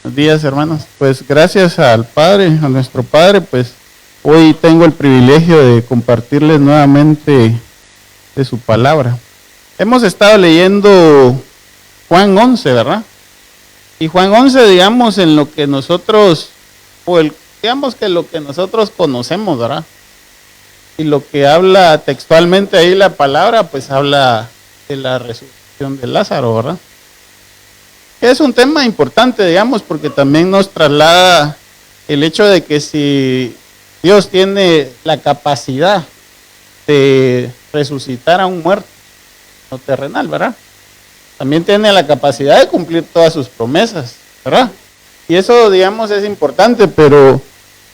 Buenos días, hermanos. Pues gracias al Padre, a nuestro Padre, pues hoy tengo el privilegio de compartirles nuevamente de su palabra. Hemos estado leyendo Juan 11, ¿verdad? Y Juan 11, digamos, en lo que nosotros, digamos que lo que nosotros conocemos, ¿verdad? Y lo que habla textualmente ahí la palabra, pues habla de la resurrección de Lázaro, ¿verdad? Es un tema importante, digamos, porque también nos traslada el hecho de que si Dios tiene la capacidad de resucitar a un muerto, no terrenal, ¿verdad? También tiene la capacidad de cumplir todas sus promesas, ¿verdad? Y eso, digamos, es importante, pero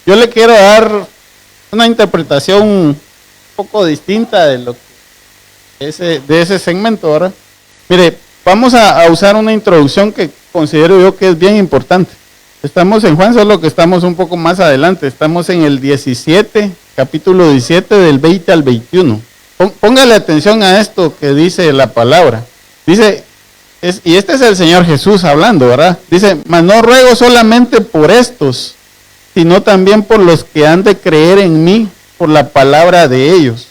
yo le quiero dar una interpretación un poco distinta de lo que de ese segmento, ¿verdad? Mire, vamos a usar una introducción que considero yo que es bien importante. Estamos en Juan, solo que estamos un poco más adelante. Estamos en el 17, capítulo 17, del 20 al 21. Póngale atención a esto que dice la palabra. Dice, y este es el Señor Jesús hablando, ¿verdad? Dice, mas no ruego solamente por estos, sino también por los que han de creer en mí por la palabra de ellos.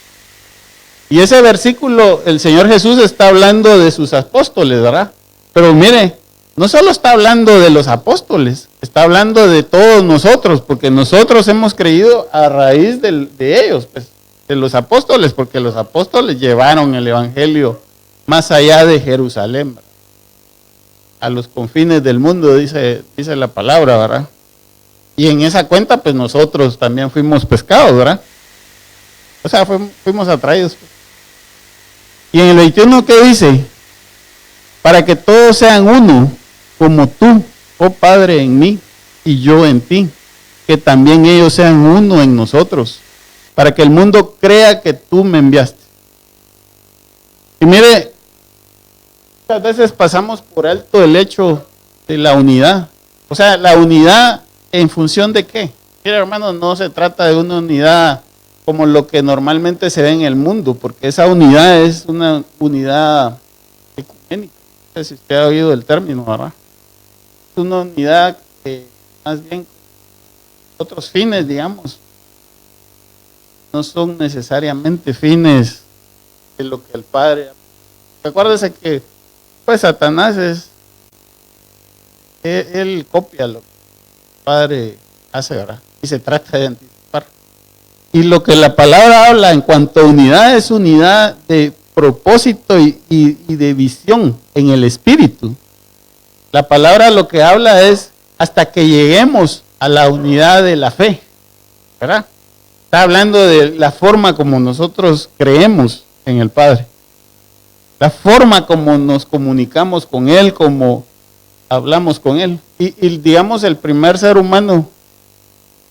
Y ese versículo, el Señor Jesús está hablando de sus apóstoles, ¿verdad? Pero mire, no solo está hablando de los apóstoles, está hablando de todos nosotros, porque nosotros hemos creído a raíz de ellos, pues, de los apóstoles, porque los apóstoles llevaron el evangelio más allá de Jerusalén, ¿verdad? A los confines del mundo, dice la palabra, ¿verdad? Y en esa cuenta, pues nosotros también fuimos pescados, ¿verdad? O sea, fuimos atraídos. Y en el 21, ¿qué dice? Para que todos sean uno, como tú, oh Padre, en mí y yo en ti, que también ellos sean uno en nosotros, para que el mundo crea que tú me enviaste. Y mire, muchas veces pasamos por alto el hecho de la unidad. O sea, la unidad en función de qué. Mire, hermanos, no se trata de una unidad como lo que normalmente se ve en el mundo, porque esa unidad es una unidad ecuménica. No sé si usted ha oído el término, ¿verdad? Es una unidad que más bien otros fines, digamos, no son necesariamente fines de lo que el Padre. Recuérdese que pues Satanás él copia lo que el Padre hace, ¿verdad? Y se trata de anticipar. Y lo que la palabra habla en cuanto a unidad es unidad de propósito y de visión en el espíritu. La palabra lo que habla es hasta que lleguemos a la unidad de la fe, ¿verdad? Está hablando de la forma como nosotros creemos en el Padre, la forma como nos comunicamos con Él, como hablamos con Él. Y digamos, el primer ser humano,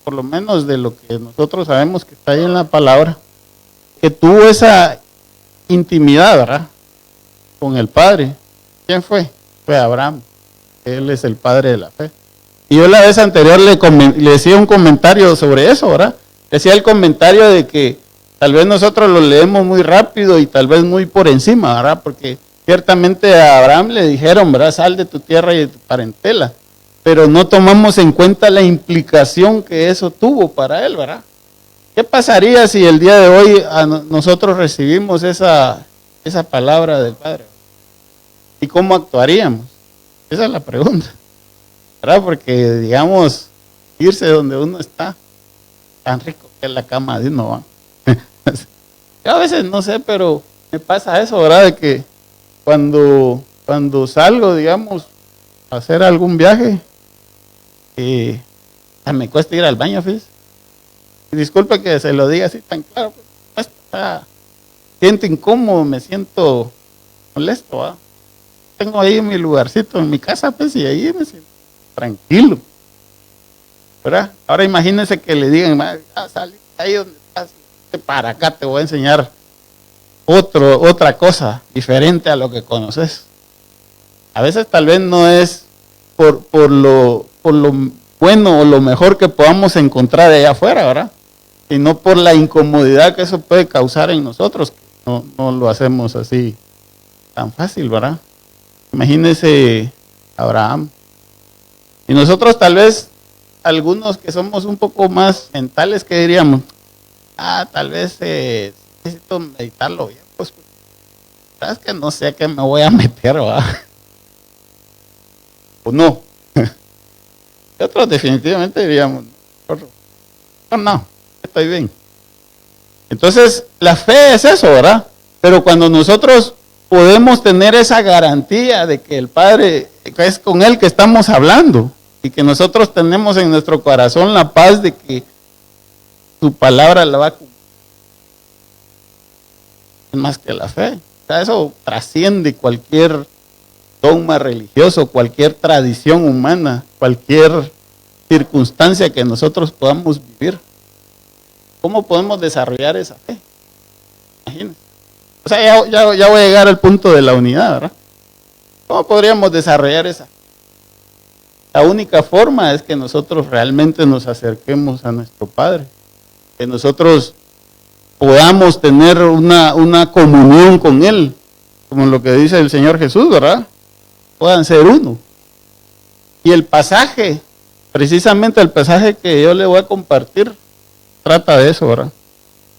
por lo menos de lo que nosotros sabemos que está ahí en la palabra, que tuvo esa intimidad, ¿verdad? Con el Padre. ¿Quién fue? Fue Abraham. Él es el padre de la fe. Y yo la vez anterior le decía un comentario sobre eso, ¿verdad? Decía el comentario de que tal vez nosotros lo leemos muy rápido y tal vez muy por encima, ¿verdad? Porque ciertamente a Abraham le dijeron, ¿verdad? Sal de tu tierra y de tu parentela. Pero no tomamos en cuenta la implicación que eso tuvo para él, ¿verdad? ¿Qué pasaría si el día de hoy nosotros recibimos esa palabra del Padre? ¿Y cómo actuaríamos? Esa es la pregunta, ¿verdad? Porque, digamos, irse donde uno está, tan rico que es la cama de uno, ¿va? Yo a veces no sé, pero me pasa eso, ¿verdad? De que cuando salgo, digamos, a hacer algún viaje, me cuesta ir al baño, fíjese. Y disculpe que se lo diga así tan claro, pues, siento incómodo, me siento molesto, ¿verdad? Tengo ahí mi lugarcito en mi casa, pues, y ahí me siento tranquilo, ¿verdad? Ahora imagínense que le digan, salí ahí donde estás, para acá te voy a enseñar otra cosa diferente a lo que conoces. A veces tal vez no es por lo bueno o lo mejor que podamos encontrar allá afuera, ¿verdad? Sino por la incomodidad que eso puede causar en nosotros. No lo hacemos así tan fácil, ¿verdad? Imagínese Abraham. Y nosotros tal vez, algunos que somos un poco más mentales, que diríamos, tal vez necesito meditarlo bien, pues, sabes que no sé a qué me voy a meter, ¿va? O no. Y otros definitivamente diríamos, no, estoy bien. Entonces, la fe es eso, ¿verdad? Pero cuando nosotros podemos tener esa garantía de que el Padre, que es con Él que estamos hablando, y que nosotros tenemos en nuestro corazón la paz de que su palabra la va a cumplir, es más que la fe. O sea, eso trasciende cualquier dogma religioso, cualquier tradición humana, cualquier circunstancia que nosotros podamos vivir. ¿Cómo podemos desarrollar esa fe? Imagínense. O sea, ya voy a llegar al punto de la unidad, ¿verdad? ¿Cómo podríamos desarrollar esa fe? La única forma es que nosotros realmente nos acerquemos a nuestro Padre, que nosotros podamos tener una comunión con Él, como lo que dice el Señor Jesús, ¿verdad? Puedan ser uno. Y el pasaje, precisamente el pasaje que yo le voy a compartir, trata de eso, ¿verdad?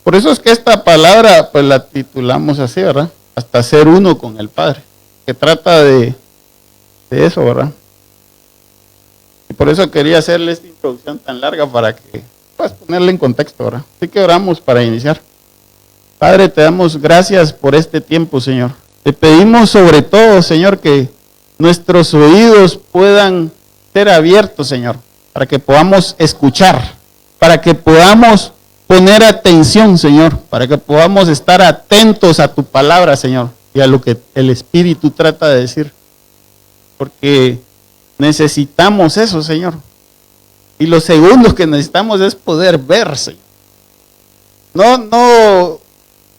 Por eso es que esta palabra, pues la titulamos así, ¿verdad? Hasta ser uno con el Padre, que trata de eso, ¿verdad? Y por eso quería hacerle esta introducción tan larga para que, pues, ponerle en contexto, ¿verdad? Así que oramos para iniciar. Padre, te damos gracias por este tiempo, Señor. Te pedimos sobre todo, Señor, que nuestros oídos puedan ser abiertos, Señor, para que podamos escuchar, para que podamos poner atención, Señor, para que podamos estar atentos a tu palabra, Señor, y a lo que el Espíritu trata de decir. Porque necesitamos eso, Señor. Y lo segundo que necesitamos es poder ver, Señor. No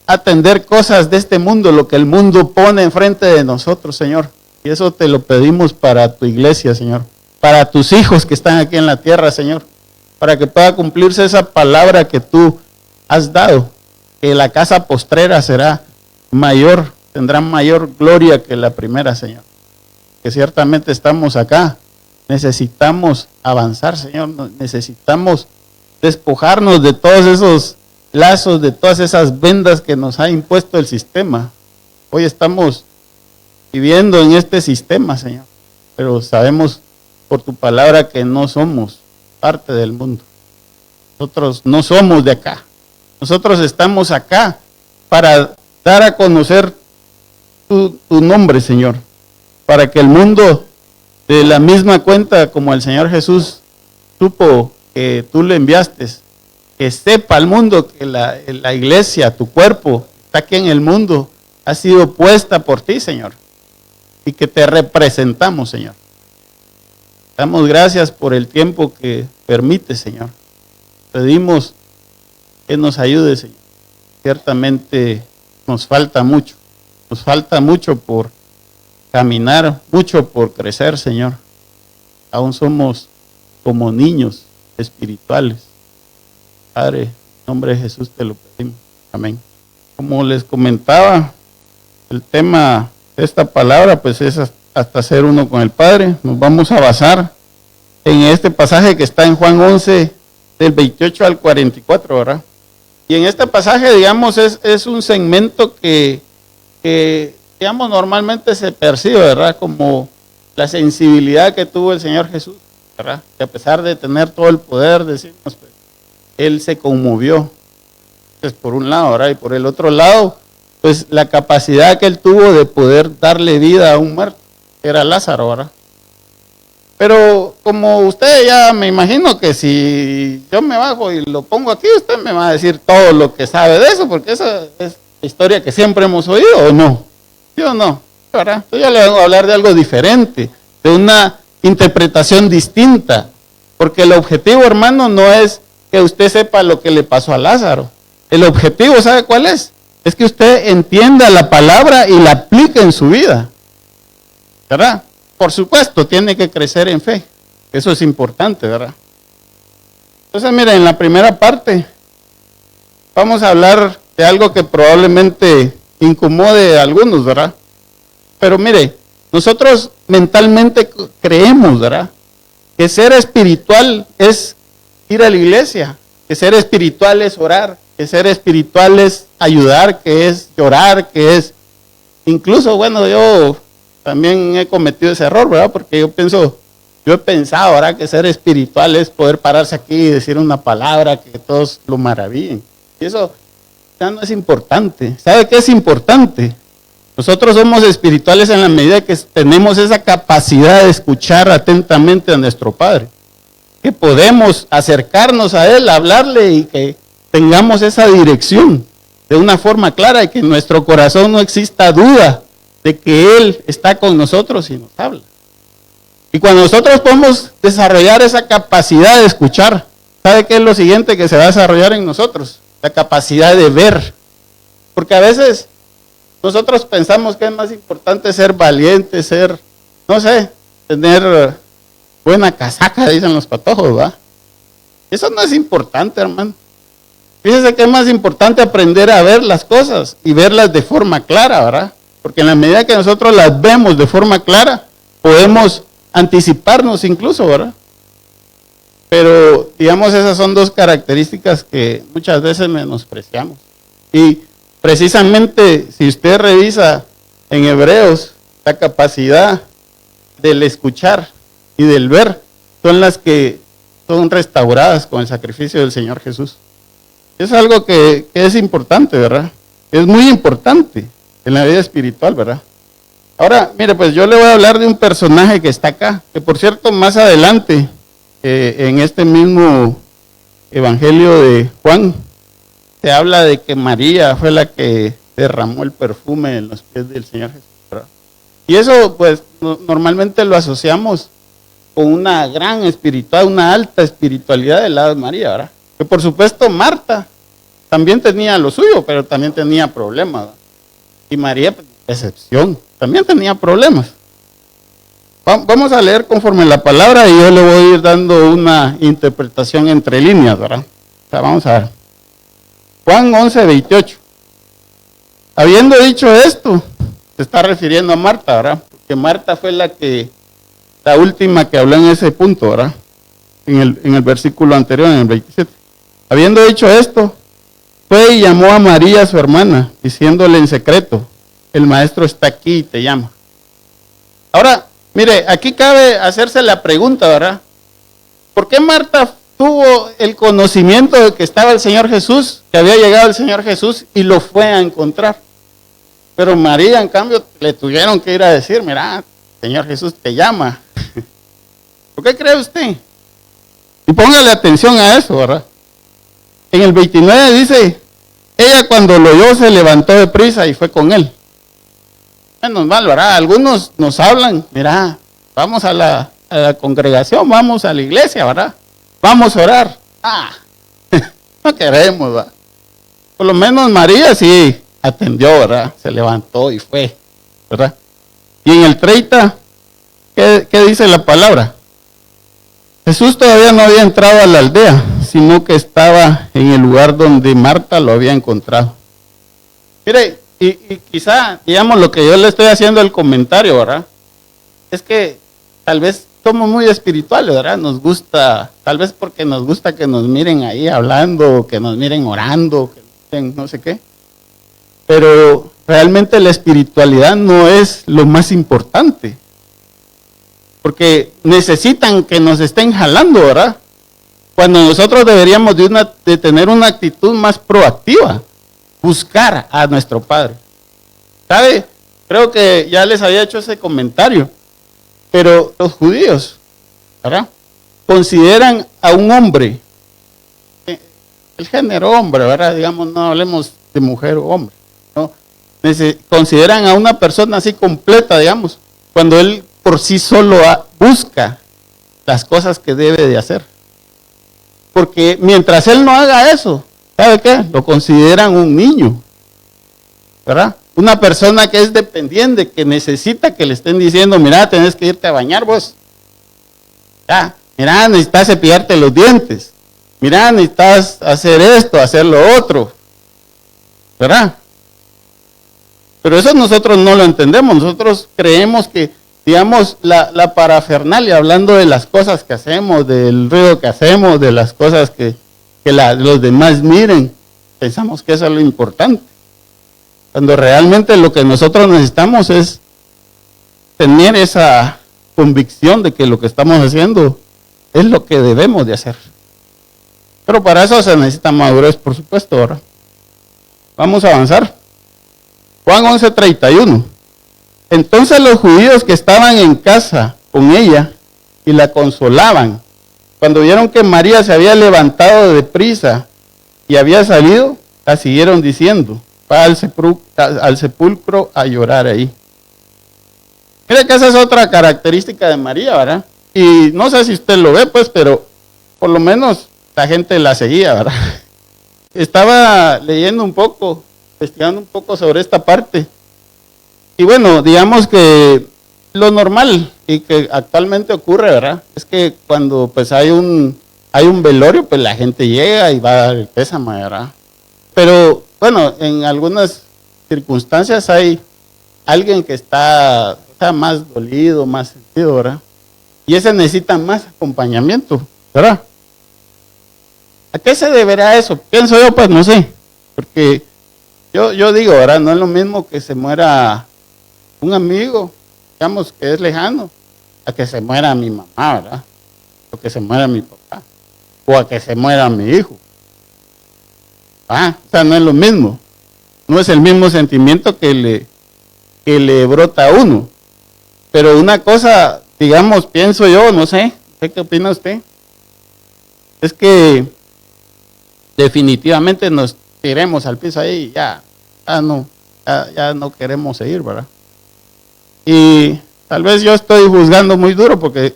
atender cosas de este mundo, lo que el mundo pone enfrente de nosotros, Señor. Y eso te lo pedimos para tu iglesia, Señor. Para tus hijos que están aquí en la tierra, Señor. Para que pueda cumplirse esa palabra que tú has dado. Que la casa postrera será mayor, tendrá mayor gloria que la primera, Señor. Que ciertamente estamos acá. Necesitamos avanzar, Señor. Necesitamos despojarnos de todos esos lazos, de todas esas vendas que nos ha impuesto el sistema. Hoy estamos viviendo en este sistema, Señor, pero sabemos por tu palabra que no somos parte del mundo. Nosotros no somos de acá. Nosotros estamos acá para dar a conocer tu nombre, Señor, para que el mundo, de la misma cuenta como el Señor Jesús supo que tú le enviaste, que sepa al mundo que la iglesia, tu cuerpo, está aquí en el mundo, ha sido puesta por ti, Señor, y que te representamos, Señor. Damos gracias por el tiempo que permite, Señor. Pedimos que nos ayude, Señor. Ciertamente nos falta mucho por caminar, mucho por crecer, Señor. Aún somos como niños espirituales. Padre, en nombre de Jesús te lo pedimos. Amén. Como les comentaba, el tema de esta palabra pues es hasta ser uno con el Padre. Nos vamos a basar en este pasaje que está en Juan 11, del 28 al 44, ¿verdad? Y en este pasaje, digamos, es un segmento que digamos, normalmente se percibe, ¿verdad? Como la sensibilidad que tuvo el Señor Jesús, ¿verdad? Que a pesar de tener todo el poder, decimos, pues, Él se conmovió. Pues por un lado, ¿verdad? Y por el otro lado, pues la capacidad que Él tuvo de poder darle vida a un muerto, que era Lázaro, ¿verdad? Pero como usted ya me imagino que si yo me bajo y lo pongo aquí, usted me va a decir todo lo que sabe de eso, porque esa es la historia que siempre hemos oído, ¿o no? ¿Sí o no? ¿Verdad? Yo ya le vengo a hablar de algo diferente, de una interpretación distinta, porque el objetivo, hermano, no es que usted sepa lo que le pasó a Lázaro. El objetivo, ¿sabe cuál es? Es que usted entienda la palabra y la aplique en su vida, ¿verdad? Por supuesto, tiene que crecer en fe. Eso es importante, ¿verdad? Entonces, mira, en la primera parte vamos a hablar de algo que probablemente incomode a algunos, ¿verdad? Pero mire, nosotros mentalmente creemos, ¿verdad? que ser espiritual es ir a la iglesia, que ser espiritual es orar, que ser espiritual es ayudar, que es llorar, que es... Incluso, bueno, yo también he cometido ese error, ¿verdad? Porque yo he pensado, ¿verdad? Que ser espiritual es poder pararse aquí y decir una palabra que todos lo maravillen. Y eso ya no es importante. ¿Sabe qué es importante? Nosotros somos espirituales en la medida que tenemos esa capacidad de escuchar atentamente a nuestro Padre. Que podemos acercarnos a Él, hablarle y que tengamos esa dirección de una forma clara y que en nuestro corazón no exista duda de que Él está con nosotros y nos habla. Y cuando nosotros podemos desarrollar esa capacidad de escuchar, ¿sabe qué es lo siguiente que se va a desarrollar en nosotros? La capacidad de ver. Porque a veces nosotros pensamos que es más importante ser valiente, ser, no sé, tener buena casaca, dicen los patojos, ¿va? Eso no es importante, hermano. Fíjese que es más importante aprender a ver las cosas y verlas de forma clara, ¿verdad? Porque en la medida que nosotros las vemos de forma clara, podemos anticiparnos incluso, ¿verdad? Pero, digamos, esas son dos características que muchas veces menospreciamos. Y precisamente, si usted revisa en Hebreos, la capacidad del escuchar y del ver son las que son restauradas con el sacrificio del Señor Jesús. Es algo que es importante, ¿verdad? Es muy importante en la vida espiritual, ¿verdad? Ahora, mire, pues yo le voy a hablar de un personaje que está acá, que por cierto, más adelante, en este mismo Evangelio de Juan, se habla de que María fue la que derramó el perfume en los pies del Señor Jesús, ¿verdad? Y eso, pues, normalmente lo asociamos con una gran espiritualidad, una alta espiritualidad del lado de María, ¿verdad? Que por supuesto Marta también tenía lo suyo, pero también tenía problemas, ¿verdad? Y María, pues, excepción, también tenía problemas. Vamos a leer conforme la palabra y yo le voy a ir dando una interpretación entre líneas, ¿verdad? O sea, vamos a ver. Juan 11:28. Habiendo dicho esto, se está refiriendo a Marta, ¿verdad? Porque Marta fue la última que habló en ese punto, ¿verdad? En el versículo anterior, en el 27. Habiendo dicho esto, fue y llamó a María, su hermana, diciéndole en secreto, el maestro está aquí y te llama. Ahora, mire, aquí cabe hacerse la pregunta, ¿verdad? ¿Por qué Marta tuvo el conocimiento de que estaba el Señor Jesús, que había llegado el Señor Jesús y lo fue a encontrar? Pero María, en cambio, le tuvieron que ir a decir, mira, el Señor Jesús te llama. ¿Por qué cree usted? Y póngale atención a eso, ¿verdad? En el 29 dice, ella cuando lo oyó se levantó de prisa y fue con él. Menos mal, ¿verdad? Algunos nos hablan, mira, vamos a la congregación, vamos a la iglesia, ¿verdad? Vamos a orar. No queremos, ¿verdad? Por lo menos María sí atendió, ¿verdad? Se levantó y fue, ¿verdad? Y en el 30, ¿qué dice la palabra? Jesús todavía no había entrado a la aldea, sino que estaba en el lugar donde Marta lo había encontrado. Mire, y quizá, digamos, lo que yo le estoy haciendo el comentario, ¿verdad? Es que tal vez somos muy espirituales, ¿verdad? Nos gusta, tal vez porque nos gusta que nos miren ahí hablando, que nos miren orando, que miren no sé qué. Pero realmente la espiritualidad no es lo más importante. Porque necesitan que nos estén jalando, ¿verdad? Cuando nosotros deberíamos de tener una actitud más proactiva, buscar a nuestro Padre. ¿Sabe? Creo que ya les había hecho ese comentario, pero los judíos, ¿verdad? Consideran a un hombre, el género hombre, ¿verdad? Digamos, no hablemos de mujer o hombre, ¿no? Consideran a una persona así completa, digamos, cuando él por sí solo busca las cosas que debe de hacer. Porque mientras él no haga eso, ¿sabe qué? Lo consideran un niño, ¿verdad? Una persona que es dependiente, que necesita que le estén diciendo, mira, tenés que irte a bañar vos. Ya, mira, necesitas cepillarte los dientes. Mira, necesitas hacer esto, hacer lo otro. ¿Verdad? Pero eso nosotros no lo entendemos. Nosotros creemos que digamos, la parafernalia, hablando de las cosas que hacemos, del ruido que hacemos, de las cosas que los demás miren, pensamos que eso es lo importante. Cuando realmente lo que nosotros necesitamos es tener esa convicción de que lo que estamos haciendo es lo que debemos de hacer. Pero para eso se necesita madurez, por supuesto. Ahora vamos a avanzar. Juan 11:31. Entonces los judíos que estaban en casa con ella y la consolaban, cuando vieron que María se había levantado deprisa y había salido, la siguieron diciendo, va al sepulcro a llorar ahí. Mire que esa es otra característica de María, ¿verdad? Y no sé si usted lo ve, pues, pero por lo menos la gente la seguía, ¿verdad? Estaba leyendo un poco, investigando un poco sobre esta parte. Y bueno, digamos que lo normal y que actualmente ocurre, ¿verdad? Es que cuando pues hay un velorio, pues la gente llega y va a dar el pésame, ¿verdad? Pero bueno, en algunas circunstancias hay alguien que está más dolido, más sentido, ¿verdad? Y ese necesita más acompañamiento, ¿verdad? ¿A qué se deberá eso? Pienso yo, pues no sé, porque yo digo, ¿verdad? No es lo mismo que se muera un amigo, digamos, que es lejano, a que se muera mi mamá, ¿verdad? O que se muera mi papá, o a que se muera mi hijo. O sea, no es lo mismo. No es el mismo sentimiento que le brota a uno. Pero una cosa, digamos, pienso yo, no sé qué opina usted, es que definitivamente nos tiremos al piso ahí y ya no queremos seguir, ¿verdad? Y tal vez yo estoy juzgando muy duro porque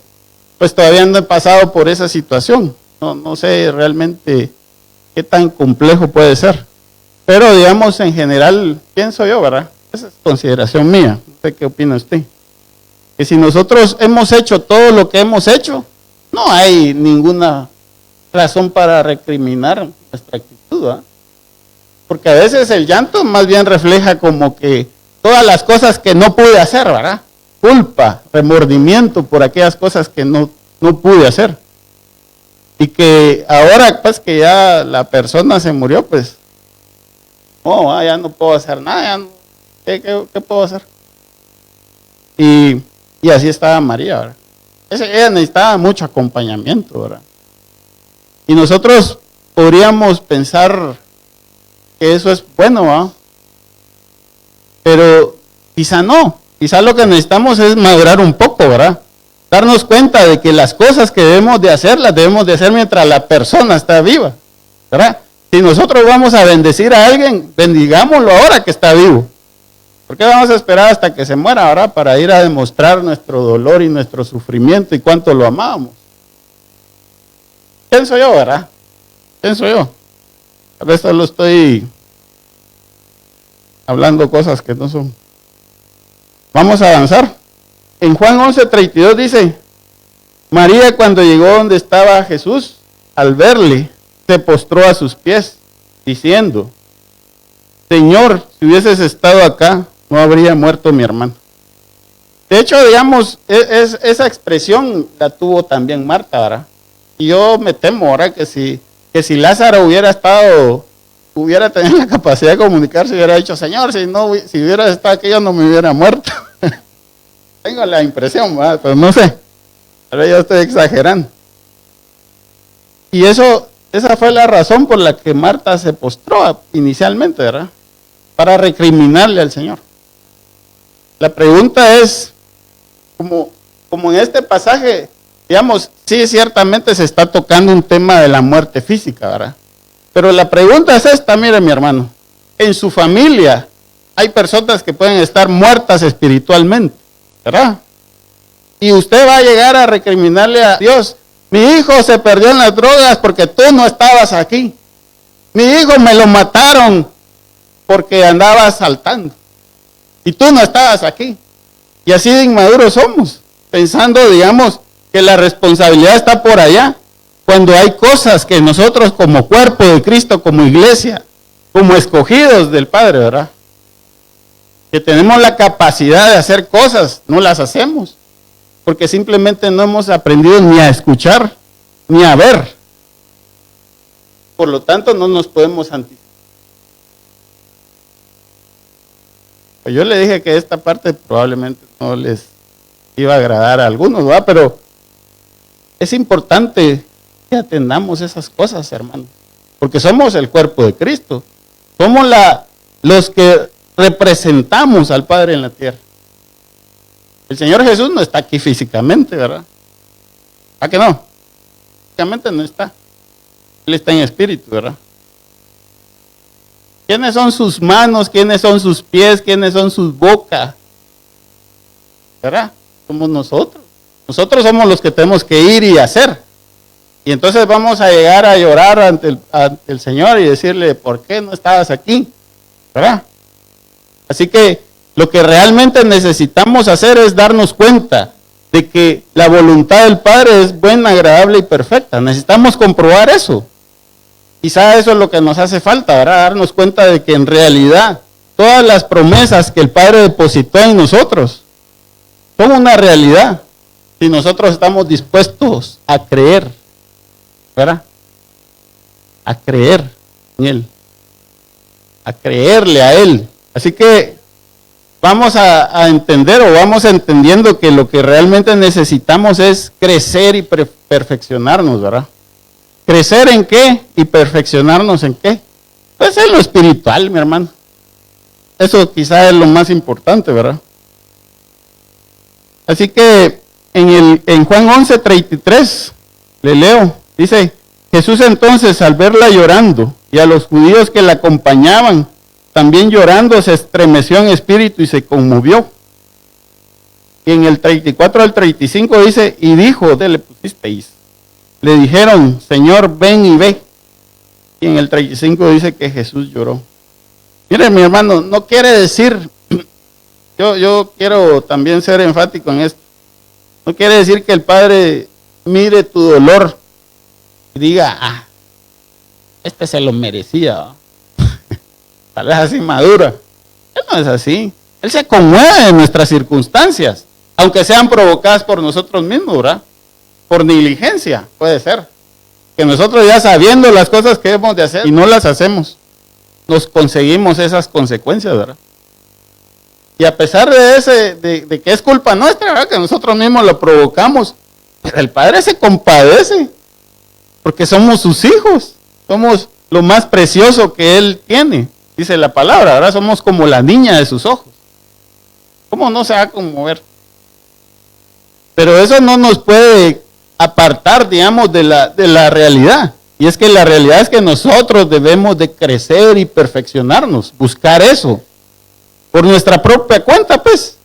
pues todavía no he pasado por esa situación. No sé realmente qué tan complejo puede ser. Pero digamos en general, pienso yo, ¿verdad? Esa es consideración mía. No sé qué opina usted. Que si nosotros hemos hecho todo lo que hemos hecho, no hay ninguna razón para recriminar nuestra actitud, ¿verdad? Porque a veces el llanto más bien refleja como que todas las cosas que no pude hacer, ¿verdad? Culpa, remordimiento por aquellas cosas que no pude hacer. Y que ahora, pues, que ya la persona se murió, pues, ya no puedo hacer nada, ya no, ¿qué puedo hacer? Y así estaba María, ¿verdad? Ella necesitaba mucho acompañamiento, ¿verdad? Y nosotros podríamos pensar que eso es bueno, ¿verdad? Pero quizá no. Quizá lo que necesitamos es madurar un poco, ¿verdad? Darnos cuenta de que las cosas que debemos de hacer, las debemos de hacer mientras la persona está viva, ¿verdad? Si nosotros vamos a bendecir a alguien, bendigámoslo ahora que está vivo. ¿Por qué vamos a esperar hasta que se muera, verdad? Para ir a demostrar nuestro dolor y nuestro sufrimiento y cuánto lo amamos. Pienso yo, ¿verdad? Pienso yo. A veces solo estoy hablando cosas que no son. Vamos a avanzar. En Juan 11:32 dice, María cuando llegó donde estaba Jesús, al verle, se postró a sus pies, diciendo, Señor, si hubieses estado acá, no habría muerto mi hermano. De hecho, digamos, esa expresión la tuvo también Marta, ¿verdad? Y yo me temo, ¿verdad? Que si Lázaro hubiera tenido la capacidad de comunicarse, hubiera dicho, Señor, si hubiera estado aquí, yo no me hubiera muerto. Tengo la impresión, ¿verdad? Pero no sé. Ahora yo estoy exagerando. Y esa fue la razón por la que Marta se postró inicialmente, ¿verdad? Para recriminarle al Señor. La pregunta es, como en este pasaje, digamos, sí, ciertamente se está tocando un tema de la muerte física, ¿verdad? Pero la pregunta es esta, mire mi hermano, en su familia hay personas que pueden estar muertas espiritualmente, ¿verdad? Y usted va a llegar a recriminarle a Dios, mi hijo se perdió en las drogas porque tú no estabas aquí, mi hijo me lo mataron porque andaba saltando y tú no estabas aquí. Y así de inmaduros somos, pensando, digamos, que la responsabilidad está por allá, cuando hay cosas que nosotros como cuerpo de Cristo, como iglesia, como escogidos del Padre, ¿verdad? que tenemos la capacidad de hacer cosas, no las hacemos, porque simplemente no hemos aprendido ni a escuchar, ni a ver. Por lo tanto, no nos podemos anticipar. Pues yo le dije que esta parte probablemente no les iba a agradar a algunos, ¿verdad? Pero es importante que atendamos esas cosas, hermanos, porque somos el cuerpo de Cristo. Somos los que representamos al Padre en la tierra. El Señor Jesús no está aquí físicamente, ¿verdad? ¿A que no? Físicamente no está. Él está en espíritu, ¿verdad? ¿Quiénes son sus manos? ¿Quiénes son sus pies? ¿Quiénes son sus bocas? ¿Verdad? Somos nosotros. Nosotros somos los que tenemos que ir y hacer. Y entonces vamos a llegar a llorar ante el Señor y decirle, ¿por qué no estabas aquí? ¿Verdad? Así que lo que realmente necesitamos hacer es darnos cuenta de que la voluntad del Padre es buena, agradable y perfecta. Necesitamos comprobar eso. Quizá eso es lo que nos hace falta, ¿verdad? Darnos cuenta de que en realidad todas las promesas que el Padre depositó en nosotros son una realidad. Si nosotros estamos dispuestos a creer, ¿verdad? A creer en Él. A creerle a Él. Así que vamos a entender o vamos entendiendo que lo que realmente necesitamos es crecer y perfeccionarnos, ¿verdad? ¿Crecer en qué? ¿Y perfeccionarnos en qué? Pues en lo espiritual, mi hermano. Eso quizá es lo más importante, ¿verdad? Así que en Juan 11:33, le leo, dice, Jesús entonces al verla llorando y a los judíos que la acompañaban, también llorando, se estremeció en espíritu y se conmovió. Y en el 34 al 35 dice, y dijo, ¿dónde le pusisteis? Le dijeron, Señor, ven y ve. Y en el 35 dice que Jesús lloró. Mire, mi hermano, no quiere decir, yo quiero también ser enfático en esto. No quiere decir que el Padre mire tu dolor y diga, este se lo merecía. Tal vez así madura. Él no es así. Él se conmueve de nuestras circunstancias, aunque sean provocadas por nosotros mismos, ¿verdad? Por negligencia, puede ser. Que nosotros ya sabiendo las cosas que debemos de hacer y no las hacemos, nos conseguimos esas consecuencias, ¿verdad? Y a pesar de que es culpa nuestra, ¿verdad? Que nosotros mismos lo provocamos, pero el Padre se compadece, porque somos sus hijos, somos lo más precioso que Él tiene, dice la palabra, ¿verdad? Somos como la niña de sus ojos. ¿Cómo no se va a conmover? Pero eso no nos puede apartar, digamos, de la realidad. Y es que la realidad es que nosotros debemos de crecer y perfeccionarnos, buscar eso. Por nuestra propia cuenta, pues.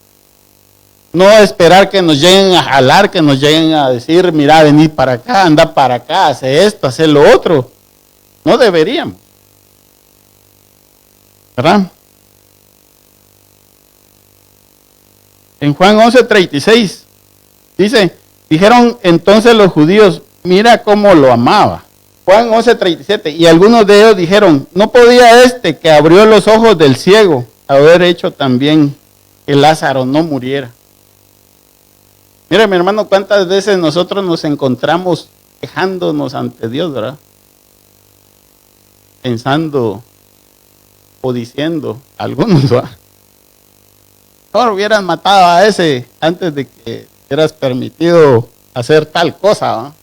No esperar que nos lleguen a jalar, que nos lleguen a decir, mira, vení para acá, anda para acá, hace esto, hace lo otro. No deberíamos. ¿Verdad? En Juan 11:36 dice, dijeron entonces los judíos, mira cómo lo amaba. Juan 11:37, y algunos de ellos dijeron, no podía este que abrió los ojos del ciego haber hecho también que Lázaro no muriera. Mira, mi hermano, cuántas veces nosotros nos encontramos quejándonos ante Dios, ¿verdad? Pensando o diciendo, algunos, ¿verdad? Mejor hubieran matado a ese antes de que hubieras permitido hacer tal cosa, ¿verdad?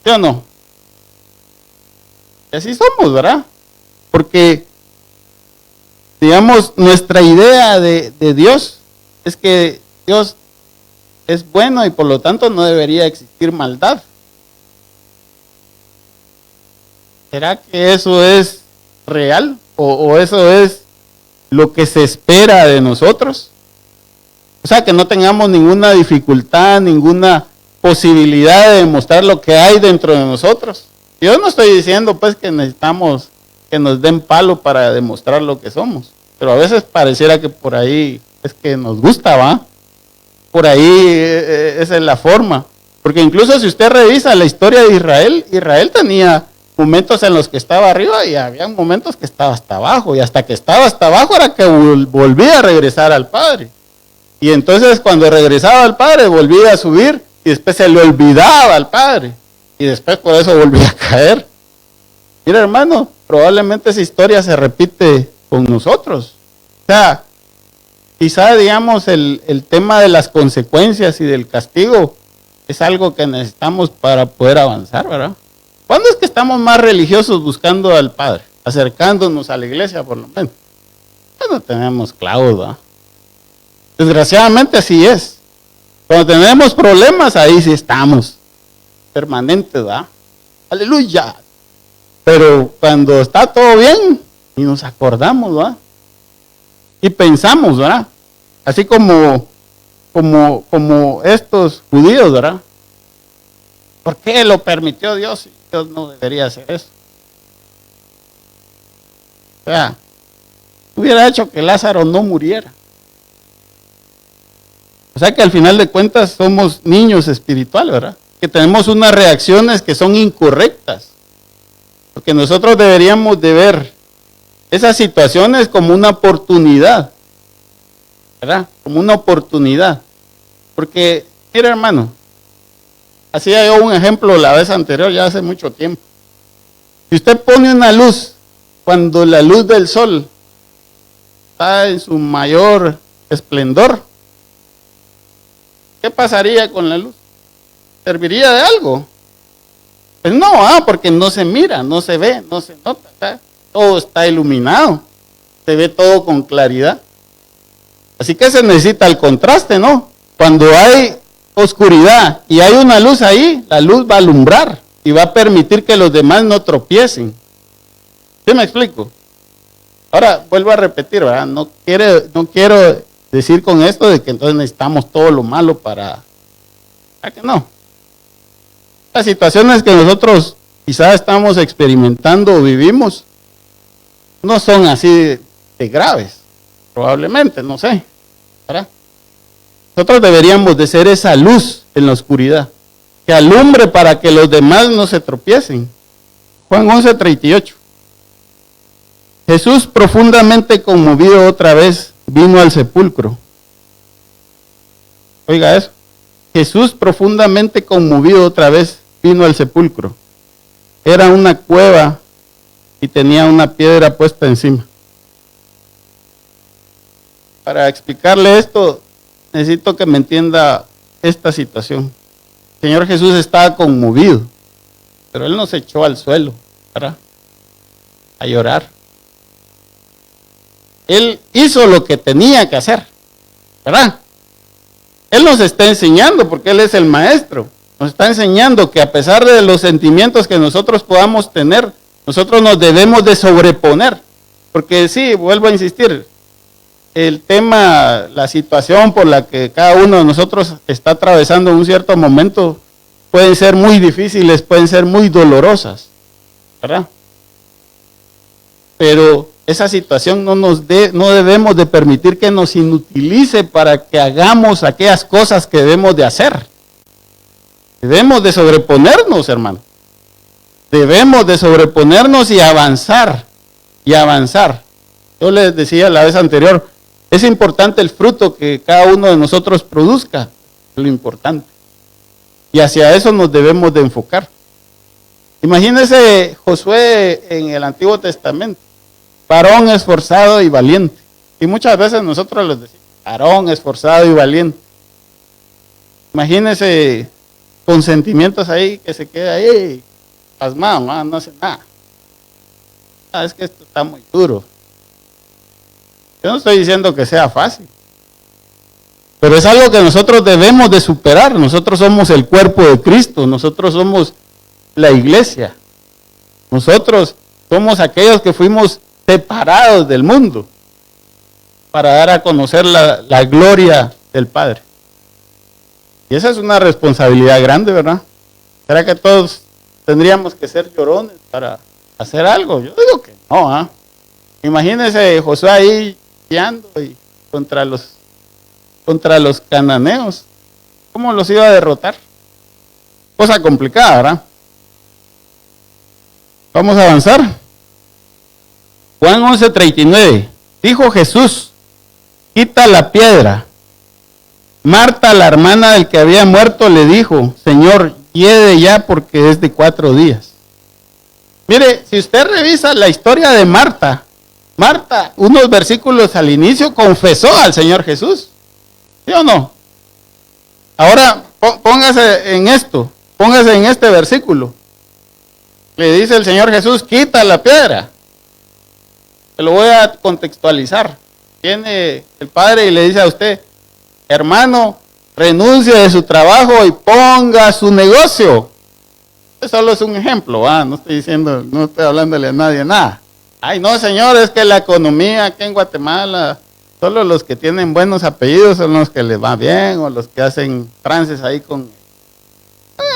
¿Sí o no? Y así somos, ¿verdad? Porque, digamos, nuestra idea de Dios es que Dios es bueno y por lo tanto no debería existir maldad. ¿Será que eso es real? ¿O eso es lo que se espera de nosotros? O sea, que no tengamos ninguna dificultad, ninguna posibilidad de demostrar lo que hay dentro de nosotros. Yo no estoy diciendo pues que necesitamos que nos den palo para demostrar lo que somos, pero a veces pareciera que por ahí es que nos gusta, ¿va? Por ahí esa es la forma. Porque incluso si usted revisa la historia de Israel, Israel tenía momentos en los que estaba arriba y había momentos que estaba hasta abajo, y hasta que estaba hasta abajo era que volvía a regresar al Padre. Y entonces cuando regresaba al Padre volvía a subir y después se le olvidaba al Padre y después por eso volvía a caer. Mira, hermano, probablemente esa historia se repite con nosotros. O sea, quizá, digamos, el tema de las consecuencias y del castigo es algo que necesitamos para poder avanzar, ¿verdad? ¿Cuándo es que estamos más religiosos buscando al Padre? Acercándonos a la iglesia, por lo menos. Cuando tenemos clavos, ¿verdad? Desgraciadamente así es. Cuando tenemos problemas, ahí sí estamos. Permanentes, ¿verdad? Aleluya. Pero cuando está todo bien, y nos acordamos, ¿verdad? Y pensamos, ¿verdad? Así como estos judíos, ¿verdad? ¿Por qué lo permitió Dios? Dios no debería hacer eso. O sea, hubiera hecho que Lázaro no muriera. O sea que al final de cuentas somos niños espirituales, ¿verdad? Que tenemos unas reacciones que son incorrectas. Porque nosotros deberíamos de ver esas situaciones como una oportunidad, ¿verdad? Como una oportunidad. Porque, mira, hermano, hacía yo un ejemplo la vez anterior, ya hace mucho tiempo. Si usted pone una luz, cuando la luz del sol está en su mayor esplendor, ¿qué pasaría con la luz? ¿Serviría de algo? Pues no, porque no se mira, no se ve, no se nota, ¿tá? Todo está iluminado, se ve todo con claridad. Así que se necesita el contraste, ¿no? Cuando hay oscuridad y hay una luz ahí, la luz va a alumbrar y va a permitir que los demás no tropiecen. ¿Sí me explico? Ahora, vuelvo a repetir, ¿verdad? No quiero decir con esto de que entonces necesitamos todo lo malo para... ¿Verdad que no? Las situaciones que nosotros quizás estamos experimentando o vivimos no son así de graves, probablemente, no sé, ¿verdad? Nosotros deberíamos de ser esa luz en la oscuridad, que alumbre para que los demás no se tropiecen. Juan 11:38. Jesús, profundamente conmovido otra vez, vino al sepulcro. Oiga eso. Jesús, profundamente conmovido otra vez, vino al sepulcro. Era una cueva y tenía una piedra puesta encima. Para explicarle esto, necesito que me entienda esta situación. El Señor Jesús estaba conmovido, pero Él no se echó al suelo, ¿verdad? A llorar. Él hizo lo que tenía que hacer, ¿verdad? Él nos está enseñando, porque Él es el maestro, nos está enseñando que a pesar de los sentimientos que nosotros podamos tener, nosotros nos debemos de sobreponer, porque sí, vuelvo a insistir, el tema, la situación por la que cada uno de nosotros está atravesando en un cierto momento, pueden ser muy difíciles, pueden ser muy dolorosas, ¿verdad? Pero esa situación no debemos de permitir que nos inutilice para que hagamos aquellas cosas que debemos de hacer. Debemos de sobreponernos, hermano. Debemos de sobreponernos y avanzar. Y avanzar. Yo les decía la vez anterior, es importante el fruto que cada uno de nosotros produzca. Es lo importante. Y hacia eso nos debemos de enfocar. Imagínense Josué en el Antiguo Testamento. Varón esforzado y valiente. Y muchas veces nosotros les decimos, varón esforzado y valiente. Imagínense con sentimientos ahí, que se queda ahí pasmado, no hace nada. Es que esto está muy duro. Yo no estoy diciendo que sea fácil, pero es algo que nosotros debemos de superar. Nosotros somos el cuerpo de Cristo, nosotros somos la iglesia. Nosotros somos aquellos que fuimos separados del mundo para dar a conocer la gloria del Padre. Y esa es una responsabilidad grande, ¿verdad? ¿Será que todos tendríamos que ser llorones para hacer algo? Yo digo que no, Imagínense Josué ahí guiando y contra los cananeos. ¿Cómo los iba a derrotar? Cosa complicada, ¿verdad? Vamos a avanzar. Juan 11:39. Dijo Jesús, quita la piedra. Marta, la hermana del que había muerto, le dijo, Señor, hiede ya porque es de 4 días. Mire, si usted revisa la historia de Marta, unos versículos al inicio, confesó al Señor Jesús. ¿Sí o no? Ahora, póngase en este versículo. Le dice el Señor Jesús, quita la piedra. Se lo voy a contextualizar. Viene el Padre y le dice a usted, hermano, renuncie de su trabajo y ponga su negocio. Eso solo es un ejemplo, no estoy hablándole a nadie nada. Ay, no, señor, es que la economía aquí en Guatemala, solo los que tienen buenos apellidos son los que les va bien, o los que hacen trances ahí con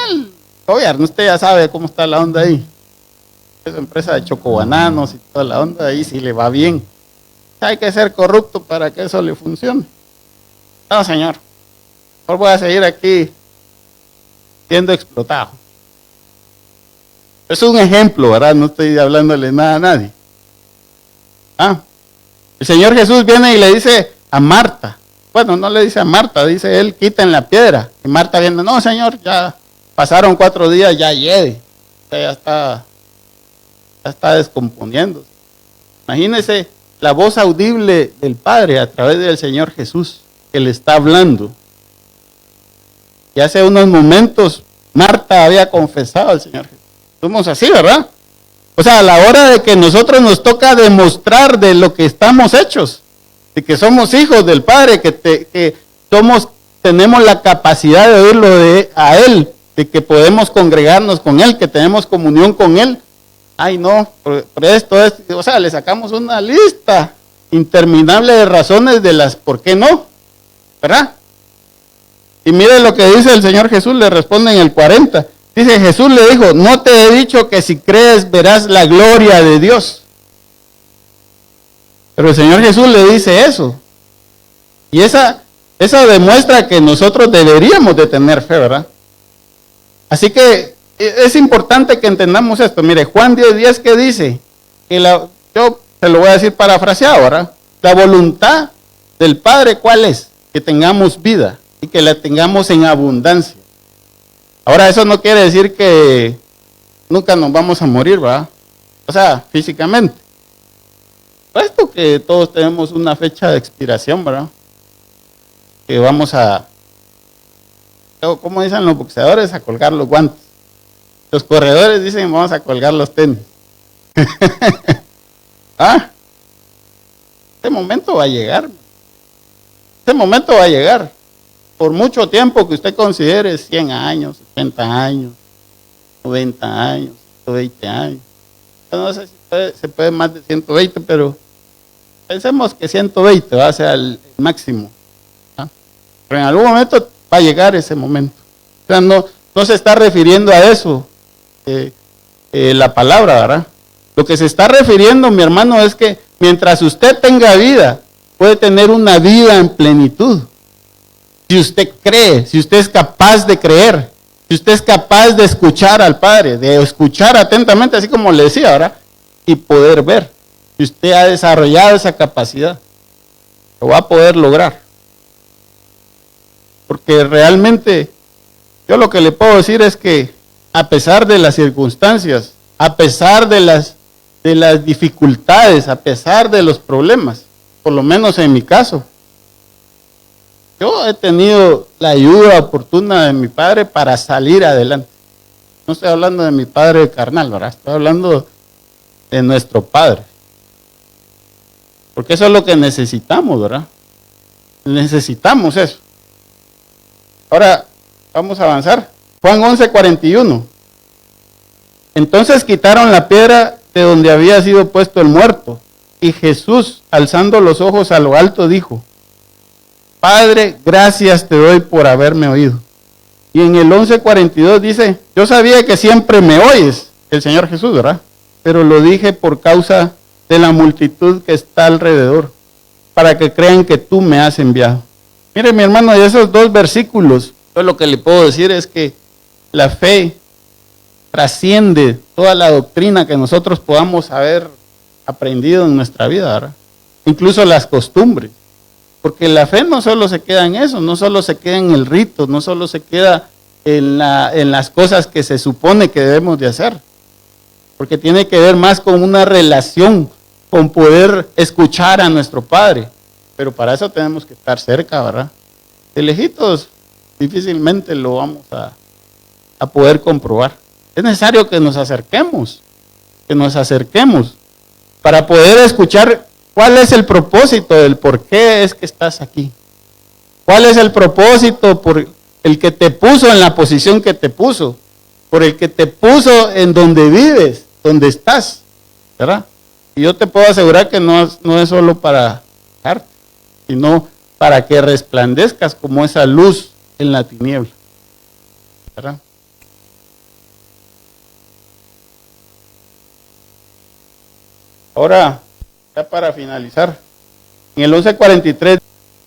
el gobierno. Usted ya sabe cómo está la onda ahí. Esa empresa de chocobananos y toda la onda, ahí sí le va bien. Hay que ser corrupto para que eso le funcione. No, señor. Mejor voy a seguir aquí siendo explotado. Es un ejemplo, ¿verdad? No estoy hablándole nada a nadie. El Señor Jesús viene y le dice a Marta. Bueno, no le dice a Marta, dice él, quiten la piedra. Y Marta viene, no, Señor, ya pasaron 4 días, ya hiede. Ya está descomponiéndose. Imagínese la voz audible del Padre a través del Señor Jesús que le está hablando. Y hace unos momentos Marta había confesado al Señor Jesús. Somos así, ¿verdad? O sea, a la hora de que nosotros nos toca demostrar de lo que estamos hechos, de que somos hijos del Padre, que tenemos la capacidad de oírlo a Él, de que podemos congregarnos con Él, que tenemos comunión con Él. Ay, no, por esto, o sea, le sacamos una lista interminable de razones de las por qué no, ¿verdad? Y mire lo que dice el Señor Jesús, le responde en el 40. Dice, Jesús le dijo, no te he dicho que si crees verás la gloria de Dios. Pero el Señor Jesús le dice eso. Y eso demuestra que nosotros deberíamos de tener fe, ¿verdad? Así que es importante que entendamos esto. Mire, Juan 10:10 que dice, yo se lo voy a decir parafraseado, ¿verdad? La voluntad del Padre, ¿cuál es? Que tengamos vida y que la tengamos en abundancia. Ahora, eso no quiere decir que nunca nos vamos a morir, ¿verdad? O sea, físicamente. Puesto que todos tenemos una fecha de expiración, ¿verdad? Que vamos ¿cómo dicen los boxeadores? A colgar los guantes. Los corredores dicen, vamos a colgar los tenis. Este momento va a llegar. Este momento va a llegar. Por mucho tiempo que usted considere 100 años, 80 años, 90 años, 120 años. Yo no sé si se puede más de 120, pero pensemos que 120 va a ser el máximo. Pero en algún momento va a llegar ese momento. O sea, no se está refiriendo a eso la palabra, ¿verdad? Lo que se está refiriendo, mi hermano, es que mientras usted tenga vida, puede tener una vida en plenitud. Si usted cree, si usted es capaz de creer, si usted es capaz de escuchar al Padre, de escuchar atentamente, así como le decía, ¿verdad? Y poder ver. Si usted ha desarrollado esa capacidad, lo va a poder lograr. Porque realmente, yo lo que le puedo decir es que a pesar de las circunstancias, a pesar de las dificultades, a pesar de los problemas, por lo menos en mi caso, yo he tenido la ayuda oportuna de mi padre para salir adelante. No estoy hablando de mi padre carnal, ¿verdad? Estoy hablando de nuestro Padre. Porque eso es lo que necesitamos, ¿verdad? Necesitamos eso. Ahora, vamos a avanzar. Juan 11:41. Entonces quitaron la piedra de donde había sido puesto el muerto. Y Jesús, alzando los ojos a lo alto, dijo, Padre, gracias te doy por haberme oído. Y en el 11:42 dice, yo sabía que siempre me oyes, el Señor Jesús, ¿verdad? Pero lo dije por causa de la multitud que está alrededor, para que crean que tú me has enviado. Mire, mi hermano, de esos 2 versículos, yo lo que le puedo decir es que la fe trasciende toda la doctrina que nosotros podamos haber aprendido en nuestra vida, ¿verdad? Incluso las costumbres. Porque la fe no solo se queda en eso, no solo se queda en el rito, no solo se queda en las cosas que se supone que debemos de hacer. Porque tiene que ver más con una relación, con poder escuchar a nuestro Padre. Pero para eso tenemos que estar cerca, ¿verdad? De lejitos difícilmente lo vamos a poder comprobar. Es necesario que nos acerquemos para poder escuchar cuál es el propósito del por qué es que estás aquí. ¿Cuál es el propósito por el que te puso en la posición que te puso? Por el que te puso en donde vives, donde estás, ¿verdad? Y yo te puedo asegurar que no es solo para dejarte, sino para que resplandezcas como esa luz en la tiniebla, ¿verdad? Ahora, ya para finalizar, en el 11:43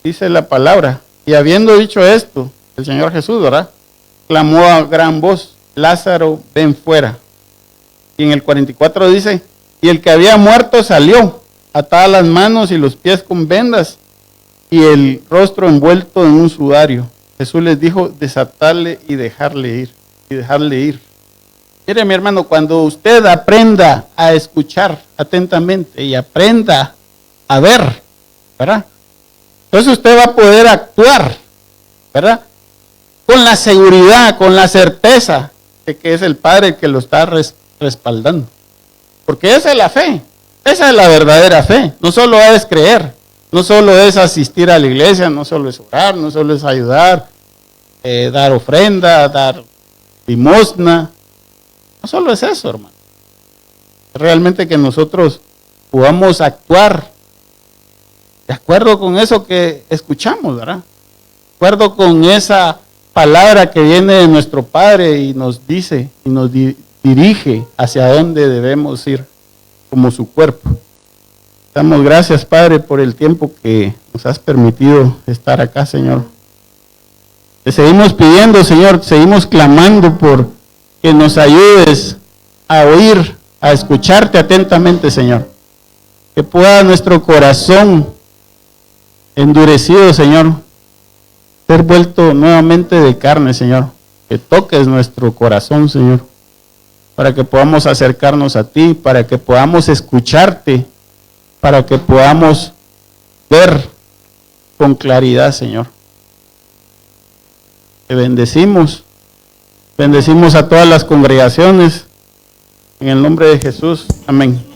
dice la palabra, y habiendo dicho esto, el Señor Jesús, ¿verdad?, clamó a gran voz, Lázaro, ven fuera. Y en el 44 dice, y el que había muerto salió, atadas las manos y los pies con vendas, y el rostro envuelto en un sudario. Jesús les dijo, desatarle y dejarle ir. Mire, mi hermano, cuando usted aprenda a escuchar atentamente y aprenda a ver, ¿verdad?, entonces usted va a poder actuar, ¿verdad?, con la seguridad, con la certeza de que es el Padre el que lo está respaldando. Porque esa es la fe, esa es la verdadera fe. No solo es creer, no solo es asistir a la iglesia, no solo es orar, no solo es ayudar, dar ofrenda, dar limosna. No solo es eso, hermano. Realmente que nosotros podamos actuar de acuerdo con eso que escuchamos, ¿verdad? De acuerdo con esa palabra que viene de nuestro Padre y nos dice y nos dirige hacia dónde debemos ir como su cuerpo. Damos gracias, Padre, por el tiempo que nos has permitido estar acá, Señor. Te seguimos pidiendo, Señor, seguimos clamando por que nos ayudes a oír, a escucharte atentamente, Señor. Que pueda nuestro corazón endurecido, Señor, ser vuelto nuevamente de carne, Señor. Que toques nuestro corazón, Señor, para que podamos acercarnos a ti, para que podamos escucharte, para que podamos ver con claridad, Señor. Te bendecimos. Bendecimos a todas las congregaciones. En el nombre de Jesús. Amén.